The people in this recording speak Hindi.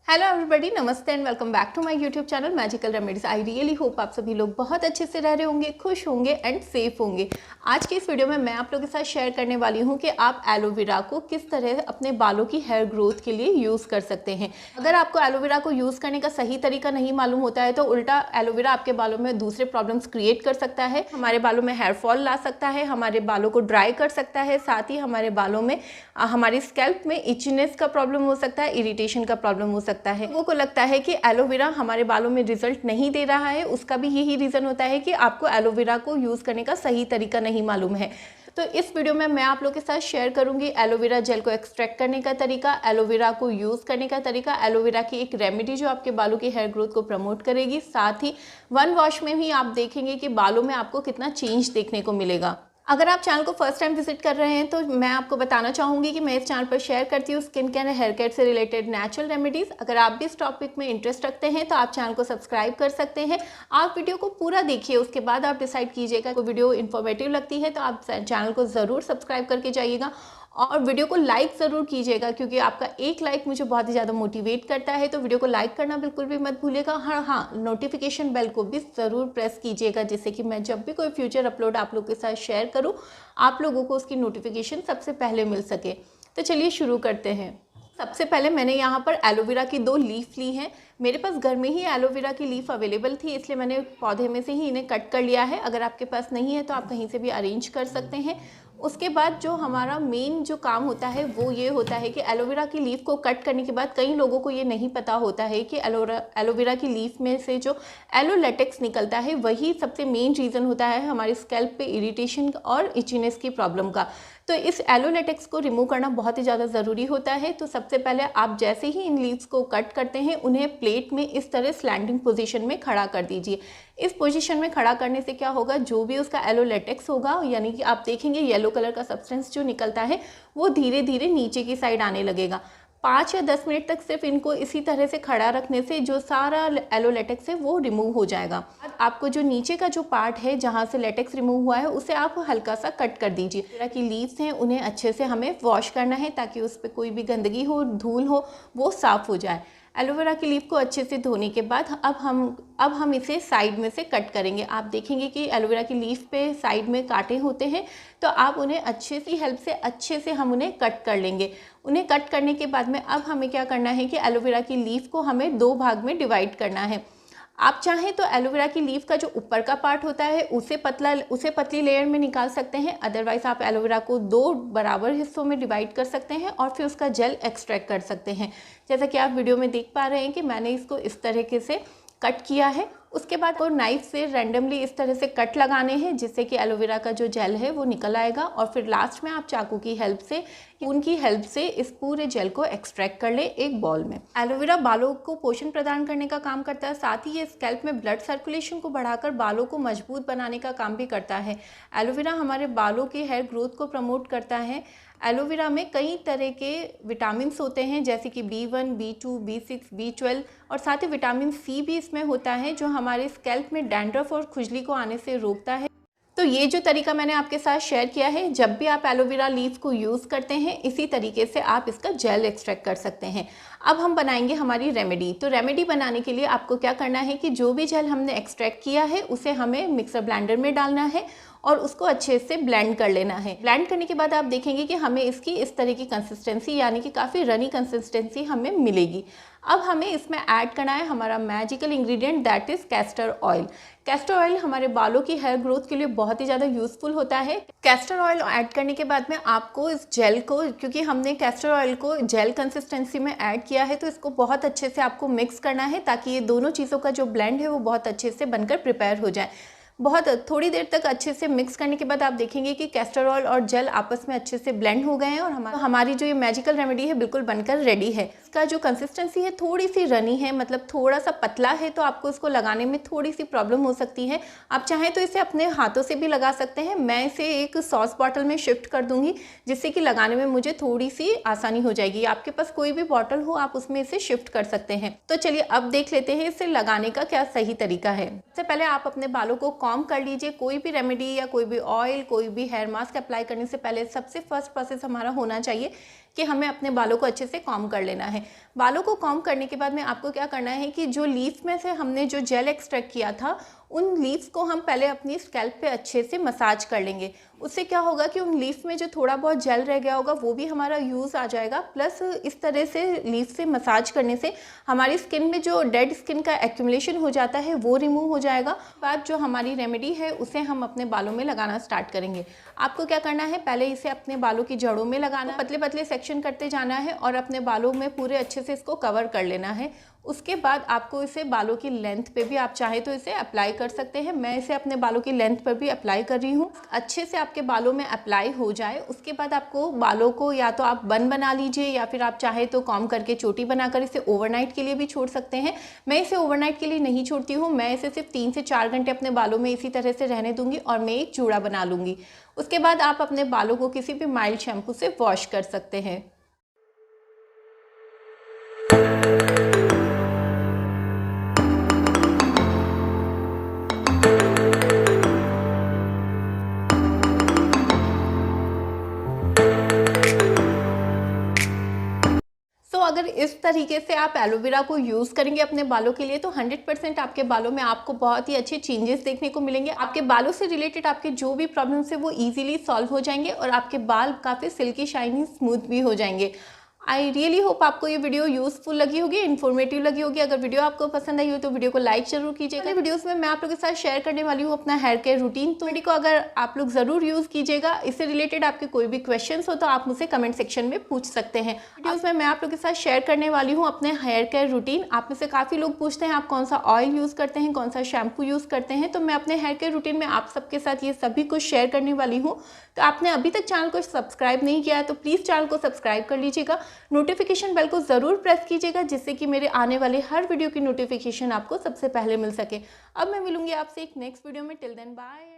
Hello everybody, namaste and welcome back to my YouTube channel magical remedies. I really hope आप सभी लोग बहुत अच्छे से रह रहे होंगे, खुश होंगे एंड सेफ होंगे। आज की इस वीडियो में मैं आप लोगों के साथ शेयर करने वाली हूं कि आप एलोवेरा को किस तरह अपने बालों की हेयर ग्रोथ के लिए यूज़ कर सकते हैं। अगर आपको एलोवेरा को यूज़ करने का सही तरीका नहीं मालूम होता है तो उल्टा एलोवेरा आपके बालों में दूसरे प्रॉब्लम्स क्रिएट कर सकता है। हमारे बालों में हेयरफॉल ला सकता है, हमारे बालों को ड्राई कर सकता है, साथ ही हमारे बालों में हमारी स्कैल्प में इचनेस का प्रॉब्लम हो सकता है, इरिटेशन का प्रॉब्लम हो सकता है। लोगों को लगता है कि एलोवेरा हमारे बालों में रिजल्ट नहीं दे रहा है, उसका भी यही रीज़न होता है कि आपको एलोवेरा को यूज़ करने का सही तरीका नहीं मालूम है। तो इस वीडियो में मैं आप लोगों के साथ शेयर करूंगी एलोवेरा जेल को एक्सट्रैक्ट करने का तरीका, एलोवेरा को यूज़ करने का तरीका, एलोवेरा की एक रेमेडी जो आपके बालों की हेयर ग्रोथ को प्रमोट करेगी। साथ ही वन वॉश में भी आप देखेंगे कि बालों में आपको कितना चेंज देखने को मिलेगा। अगर आप चैनल को फर्स्ट टाइम विजिट कर रहे हैं तो मैं आपको बताना चाहूँगी कि मैं इस चैनल पर शेयर करती हूँ स्किन केयर हेयर केयर से रिलेटेड नेचुरल रेमेडीज़। अगर आप भी इस टॉपिक में इंटरेस्ट रखते हैं तो आप चैनल को सब्सक्राइब कर सकते हैं। आप वीडियो को पूरा देखिए, उसके बाद आप डिसाइड कीजिएगा कोई वीडियो इन्फॉर्मेटिव लगती है तो आप चैनल को ज़रूर सब्सक्राइब करके जाइएगा और वीडियो को लाइक ज़रूर कीजिएगा, क्योंकि आपका एक लाइक मुझे बहुत ही ज़्यादा मोटिवेट करता है। तो वीडियो को लाइक करना बिल्कुल भी मत भूलिएगा। हाँ, नोटिफिकेशन बेल को भी ज़रूर प्रेस कीजिएगा, जिससे कि मैं जब भी कोई फ्यूचर अपलोड आप लोग के साथ शेयर करूँ आप लोगों को उसकी नोटिफिकेशन सबसे पहले मिल सके। तो चलिए शुरू करते हैं। सबसे पहले मैंने यहाँ पर एलोवेरा की 2 लीफ ली हैं। मेरे पास घर में ही एलोवेरा की लीफ अवेलेबल थी, इसलिए मैंने पौधे में से ही इन्हें कट कर लिया है। अगर आपके पास नहीं है तो आप कहीं से भी अरेंज कर सकते हैं। उसके बाद जो हमारा मेन जो काम होता है वो ये होता है कि एलोवेरा की लीफ को कट करने के बाद कई लोगों को ये नहीं पता होता है कि एलोवेरा की लीफ में से जो एलो लेटेक्स निकलता है वही सबसे मेन रीज़न होता है हमारी स्कैल्प पे इरिटेशन और इचीनेस की प्रॉब्लम का। तो इस एलो लेटेक्स को रिमूव करना बहुत ही ज़्यादा ज़रूरी होता है। तो सबसे पहले आप जैसे ही इन लीव्स को कट करते हैं उन्हें प्लेट में इस तरह स्लैंडिंग पोजीशन में खड़ा कर दीजिए। इस पोजीशन में खड़ा करने से क्या होगा, जो भी उसका एलो लेटेक्स होगा, यानी कि आप देखेंगे येलो कलर का सब्सटेंस जो निकलता है वो धीरे धीरे नीचे की साइड आने लगेगा। 5 या 10 मिनट तक सिर्फ इनको इसी तरह से खड़ा रखने से जो सारा एलो लेटेक्स है वो रिमूव हो जाएगा। आपको जो नीचे का जो पार्ट है जहाँ से लेटेक्स रिमूव हुआ है उसे आप हल्का सा कट कर दीजिए। एलोवेरा की लीव्स हैं उन्हें अच्छे से हमें वॉश करना है ताकि उस पर कोई भी गंदगी हो, धूल हो, वो साफ़ हो जाए। एलोवेरा की लीफ को अच्छे से धोने के बाद अब हम इसे साइड में से कट करेंगे। आप देखेंगे कि एलोवेरा की लीफ पे साइड में कांटे होते हैं, तो आप उन्हें अच्छे से हम उन्हें कट कर लेंगे। उन्हें कट करने के बाद में अब हमें क्या करना है कि एलोवेरा की लीफ को हमें 2 भाग में डिवाइड करना है। आप चाहें तो एलोवेरा की लीफ का जो ऊपर का पार्ट होता है उसे पतली लेयर में निकाल सकते हैं। अदरवाइज आप एलोवेरा को 2 बराबर हिस्सों में डिवाइड कर सकते हैं और फिर उसका जेल एक्सट्रैक्ट कर सकते हैं। जैसा कि आप वीडियो में देख पा रहे हैं कि मैंने इसको इस तरीके से कट किया है। उसके बाद और नाइफ से रैंडमली इस तरह से कट लगाने हैं जिससे कि एलोवेरा का जो जेल है वो निकल आएगा और फिर लास्ट में आप चाकू की हेल्प से, उनकी हेल्प से इस पूरे जेल को एक्सट्रैक्ट कर ले एक बॉल में। एलोवेरा बालों को पोषण प्रदान करने का काम करता है, साथ ही ये स्कैल्प में ब्लड सर्कुलेशन को बढ़ाकर बालों को मजबूत बनाने का काम भी करता है। एलोवेरा हमारे बालों की हेयर ग्रोथ को प्रमोट करता है। एलोवेरा में कई तरह के विटामिन्स होते हैं जैसे कि B1, B2, B6, B12 और साथ ही विटामिन C भी इसमें होता है जो हमारे स्कैल्प में डैंड्रफ और खुजली को आने से रोकता है। तो ये जो तरीका मैंने आपके साथ शेयर किया है, जब भी आप एलोवेरा लीफ को यूज़ करते हैं इसी तरीके से आप इसका जेल एक्सट्रैक्ट कर सकते हैं। अब हम बनाएंगे हमारी रेमेडी। तो रेमेडी बनाने के लिए आपको क्या करना है कि जो भी जेल हमने एक्सट्रैक्ट किया है उसे हमें मिक्सर ब्लेंडर में डालना है और उसको अच्छे से ब्लेंड कर लेना है। ब्लेंड करने के बाद आप देखेंगे कि हमें इसकी इस तरह की कंसिस्टेंसी, यानी कि काफ़ी रनी कंसिस्टेंसी हमें मिलेगी। अब हमें इसमें ऐड करना है हमारा magical ingredient, that is castor oil. Castor oil हमारे बालों की हेयर ग्रोथ के लिए बहुत ही ज़्यादा यूज़फुल होता है। कैस्टर ऑयल ऐड करने के बाद में आपको इस जेल को, क्योंकि हमने कैस्टर ऑयल को जेल कंसिस्टेंसी में ऐड किया है, तो इसको बहुत अच्छे से आपको मिक्स करना है ताकि ये दोनों चीज़ों का जो ब्लेंड है वो बहुत अच्छे से बनकर प्रिपेयर हो जाए। बहुत थोड़ी देर तक अच्छे से मिक्स करने के बाद आप देखेंगे कि कैस्टर ऑयल और जेल आपस में अच्छे से ब्लेंड हो गए हैं और हमारी जो ये मैजिकल रेमेडी है बिल्कुल बनकर रेडी है। इसका जो कंसिस्टेंसी है थोड़ी सी रनी है, मतलब थोड़ा सा पतला है, तो आपको इसको लगाने में थोड़ी सी प्रॉब्लम हो सकती है। आप चाहें तो इसे अपने हाथों से भी लगा सकते हैं। मैं इसे एक सॉस बॉटल में शिफ्ट कर दूंगी जिससे कि लगाने में मुझे थोड़ी सी आसानी हो जाएगी। आपके पास कोई भी बॉटल हो आप उसमें इसे शिफ्ट कर सकते हैं। तो चलिए अब देख लेते हैं इसे लगाने का क्या सही तरीका है। सबसे पहले आप अपने बालों को कॉम्ब कर लीजिए। कोई भी रेमेडी या कोई भी ऑयल, कोई भी हेयर मास्क अप्लाई करने से पहले सबसे फर्स्ट प्रोसेस हमारा होना चाहिए कि हमें अपने बालों को अच्छे से कॉम्ब कर लेना है। बालों को कॉम्ब करने के बाद में आपको क्या करना है कि जो लीफ में से हमने जो जेल एक्सट्रैक्ट किया था उन लीव्स को हम पहले अपनी स्कैल्प पे अच्छे से मसाज कर लेंगे। उससे क्या होगा कि उन लीफ में जो थोड़ा बहुत जेल रह गया होगा वो भी हमारा यूज़ आ जाएगा। प्लस इस तरह से लीफ से मसाज करने से हमारी स्किन में जो डेड स्किन का एक्यूमुलेशन हो जाता है वो रिमूव हो जाएगा। बाद जो हमारी रेमेडी है उसे हम अपने बालों में लगाना स्टार्ट करेंगे। आपको क्या करना है, पहले इसे अपने बालों की जड़ों में लगाना, पतले पतले सेक्शन करते जाना है और अपने बालों में पूरे अच्छे से इसको कवर कर लेना है। उसके बाद आपको इसे बालों की लेंथ पे भी आप चाहे तो इसे अप्लाई कर सकते हैं। मैं इसे अपने बालों की लेंथ पर भी अप्लाई कर रही हूँ। अच्छे से आपके बालों में अप्लाई हो जाए उसके बाद आपको बालों को या तो आप बन बना लीजिए या फिर आप चाहे तो कॉम्ब करके चोटी बनाकर इसे ओवरनाइट के लिए भी छोड़ सकते हैं। मैं इसे ओवरनाइट के लिए नहीं छोड़ती हूँ, मैं इसे सिर्फ 3 से 4 घंटे अपने बालों में इसी तरह से रहने दूंगी और मैं एक जूड़ा बना लूँगी। उसके बाद आप अपने बालों को किसी भी माइल्ड शैम्पू से वॉश कर सकते हैं। अगर इस तरीके से आप एलोवेरा को यूज़ करेंगे अपने बालों के लिए तो 100% आपके बालों में आपको बहुत ही अच्छे चेंजेस देखने को मिलेंगे। आपके बालों से रिलेटेड आपके जो भी प्रॉब्लम्स है वो इजीली सॉल्व हो जाएंगे और आपके बाल काफ़ी सिल्की शाइनी स्मूथ भी हो जाएंगे। आई रियली होप आपको ये वीडियो यूजफुल लगी होगी, इन्फॉर्मेटिव लगी होगी। अगर वीडियो आपको पसंद आई हो तो वीडियो को लाइक जरूर कीजिएगा। वीडियोस में मैं आप लोगों के साथ शेयर करने वाली हूँ अपना हेयर केयर रूटीन, तो वीडियो को अगर आप लोग ज़रूर यूज़ कीजिएगा। इससे रिलेटेड आपके कोई भी क्वेश्चंस हो तो आप मुझसे कमेंट सेक्शन में पूछ सकते हैं। वीडियोज़ में मैं आप लोग के साथ शेयर करने वाली हूँ अपने हेयर केयर रूटीन। आप में से काफ़ी लोग पूछते हैं आप कौन सा ऑयल यूज़ करते हैं, कौन सा शैम्पू यूज़ करते हैं, तो मैं अपने हेयर केयर रूटीन में आप सबके साथ ये सभी कुछ शेयर करने वाली हूँ। तो आपने अभी तक चैनल को सब्सक्राइब नहीं किया है तो प्लीज़ चैनल को सब्सक्राइब कर लीजिएगा। नोटिफिकेशन बेल को ज़रूर प्रेस कीजिएगा जिससे कि मेरे आने वाले हर वीडियो की नोटिफिकेशन आपको सबसे पहले मिल सके। अब मैं मिलूंगी आपसे एक नेक्स्ट वीडियो में। Till then bye.